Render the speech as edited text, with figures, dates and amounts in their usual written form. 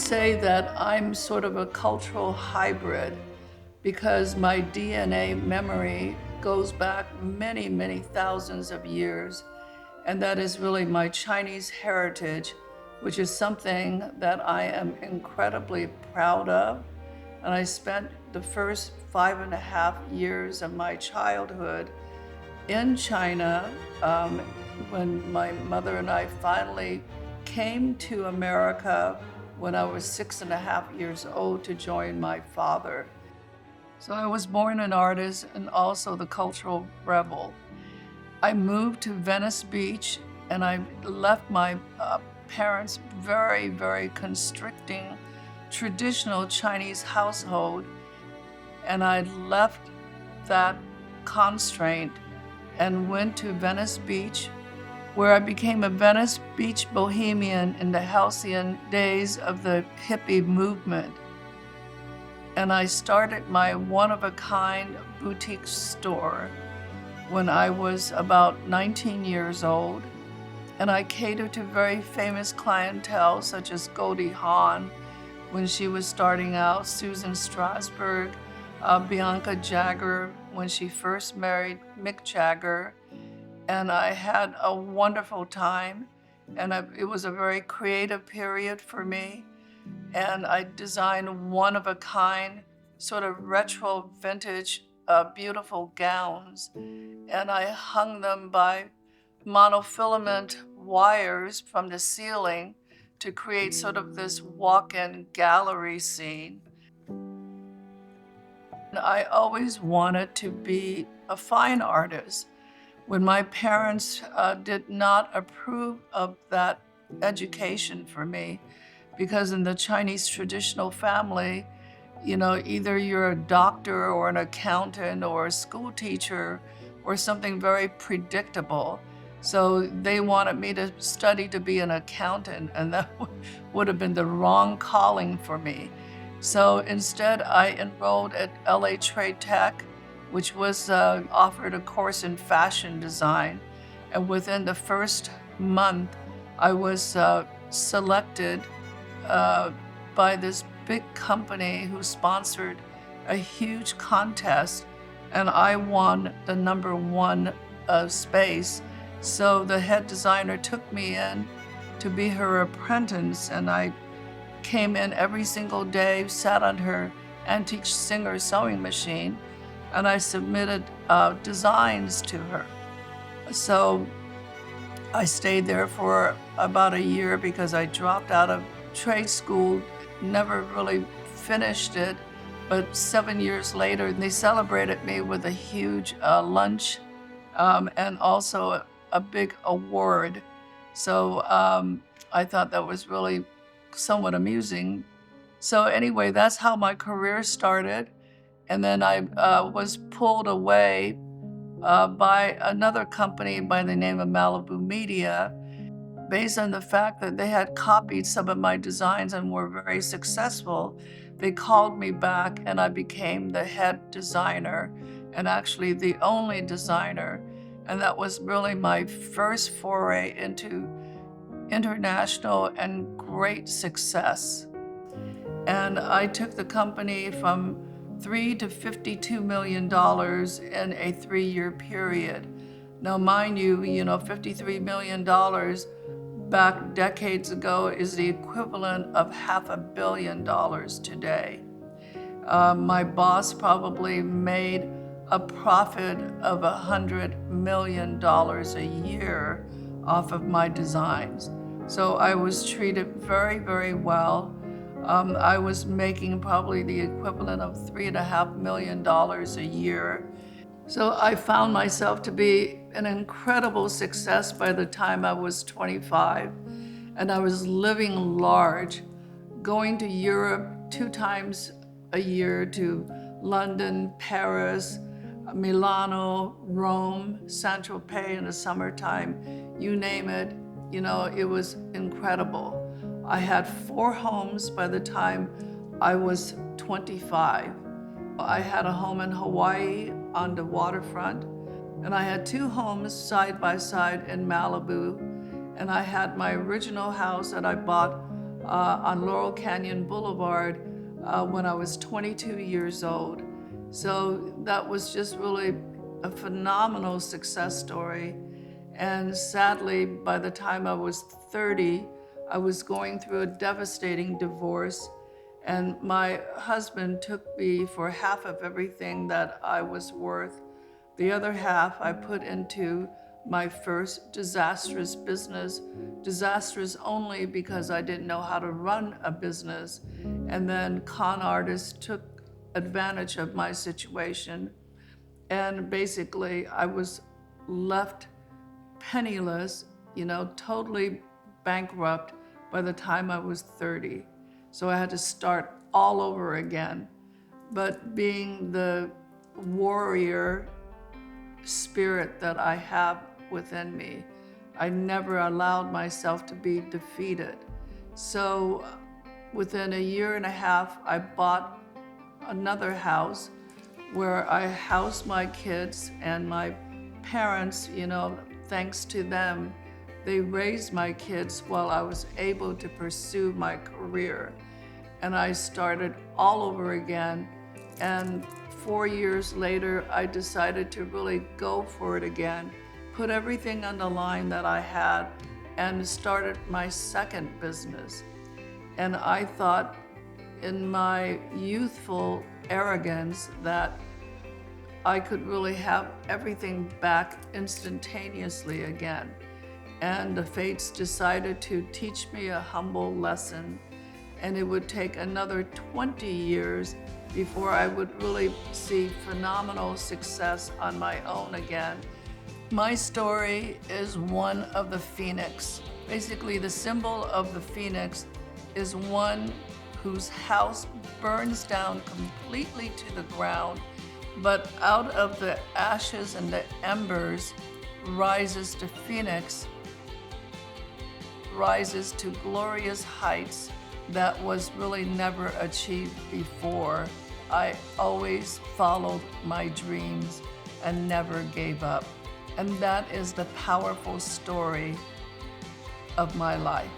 say that I'm sort of a cultural hybrid because my DNA memory goes back many, many thousands of years. And that is really my Chinese heritage, which is something that I am incredibly proud of. And I spent the first 5.5 years of my childhood in China when my mother and I finally came to America when I was 6.5 years old to join my father. So I was born an artist and also the cultural rebel. I moved to Venice Beach and I left my parents' very, very constricting traditional Chinese household, and I left that constraint and went to Venice Beach, where I became a Venice Beach bohemian in the halcyon days of the hippie movement. And I started my one-of-a-kind boutique store when I was about 19 years old. And I catered to very famous clientele such as Goldie Hawn when she was starting out, Susan Strasberg, Bianca Jagger when she first married Mick Jagger. And I had a wonderful time. And it was a very creative period for me. And I designed one-of-a-kind, sort of retro vintage, beautiful gowns. And I hung them by monofilament wires from the ceiling to create sort of this walk-in gallery scene. And I always wanted to be a fine artist. When my parents did not approve of that education for me, because in the Chinese traditional family, either you're a doctor or an accountant or a school teacher or something very predictable. So they wanted me to study to be an accountant, and that would have been the wrong calling for me. So instead, I enrolled at LA Trade Tech, which was offered a course in fashion design. And within the first month, I was selected by this big company who sponsored a huge contest, and I won the #1 space. So the head designer took me in to be her apprentice, and I came in every single day, sat on her antique Singer sewing machine, and I submitted designs to her. So I stayed there for about a year because I dropped out of trade school, never really finished it. But 7 years later, they celebrated me with a huge lunch and also a big award. So I thought that was really somewhat amusing. So anyway, that's how my career started. And then I was pulled away by another company by the name of Malibu Media, based on the fact that they had copied some of my designs and were very successful. They called me back and I became the head designer and actually the only designer. And that was really my first foray into international and great success. And I took the company from $3 to $52 million in a 3-year period. Now, mind you, $53 million back decades ago is the equivalent of $500 million today. My boss probably made a profit of $100 million a year off of my designs. So I was treated very, very well. I was making probably the equivalent of $3.5 million a year. So I found myself to be an incredible success by the time I was 25. And I was living large, going to Europe 2 times a year to London, Paris, Milano, Rome, Saint-Tropez in the summertime, you name it, it was incredible. I had 4 homes by the time I was 25. I had a home in Hawaii on the waterfront, and I had 2 homes side by side in Malibu, and I had my original house that I bought on Laurel Canyon Boulevard when I was 22 years old. So that was just really a phenomenal success story. And sadly, by the time I was 30, I was going through a devastating divorce. And my husband took me for half of everything that I was worth. The other half I put into my first disastrous business, disastrous only because I didn't know how to run a business. And then con artists took advantage of my situation. And basically, I was left penniless, totally bankrupt by the time I was 30. So I had to start all over again. But being the warrior spirit that I have within me, I never allowed myself to be defeated. So within a year and a half, I bought another house where I housed my kids, and my parents, thanks to them, they raised my kids while I was able to pursue my career. And I started all over again. And 4 years later, I decided to really go for it again, put everything on the line that I had, and started my second business. And I thought in my youthful arrogance that I could really have everything back instantaneously again. And the fates decided to teach me a humble lesson, and it would take another 20 years before I would really see phenomenal success on my own again. My story is one of the phoenix. Basically, the symbol of the phoenix is one whose house burns down completely to the ground, but out of the ashes and the embers rises the phoenix, rises to glorious heights that was really never achieved before. I always followed my dreams and never gave up. And that is the powerful story of my life.